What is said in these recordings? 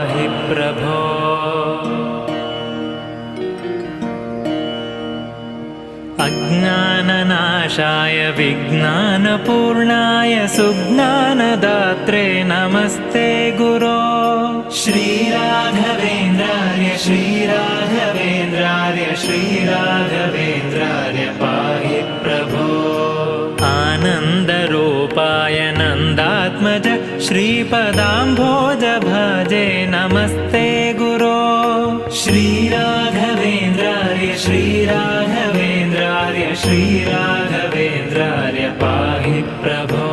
हि प्रभो अज्ञाननाशाय विज्ञानपूर्णाय सुज्ञानदात्रे नमस्ते गुरो श्रीराघवेन्द्रार्य श्रीराघवेन्द्रार्य श्रीराघवेन्द्रार्य पाहि प्रभो आनन्दरूपाय नन्दात्मज श्रीपदाम्भोज भजे नमस्ते गुरो श्रीराघवेन्द्रार्य श्रीराघवेन्द्रार्य श्रीराघवेन्द्रार्य पाहि प्रभो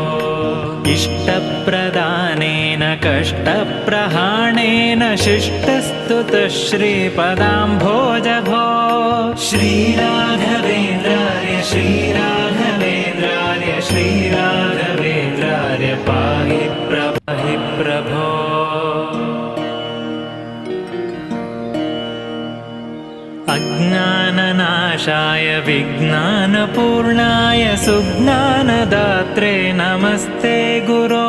इष्टप्रदानेन कष्टप्रहाणेन शिष्टस्तुतः श्रीपदाम्भोज भो श्रीराघवेन्द्रार्य श्रीराघवेन्द्रार्य श्रीराघवेन्द्रार्य पाहि प्रभो अज्ञाननाशाय विज्ञानपूर्णाय सुज्ञानदात्रे नमस्ते गुरो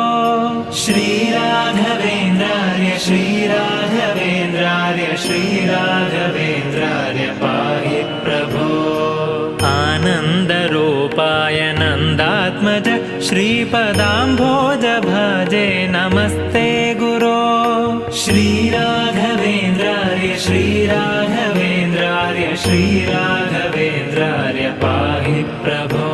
श्रीराघवेन्द्रार्य श्रीराघवेन्द्रार्य श्रीराघवेन्द्रार्य पाहि प्रभो आनन्दरूपाय नन्दात्मज श्रीपदाम्भोज भजे नमस्ते गुरो श्रीराघवेन्द्रार्य श्रीराघवेन्द्रार्य श्रीराघवेन्द्रार्य पाहि प्रभो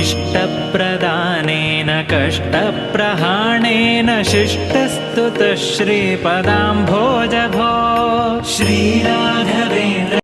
इष्टप्रदानेन कष्टप्रहाणेन शिष्टस्तुतः श्रीपदाम्भोज भो श्रीराघवेन्द्र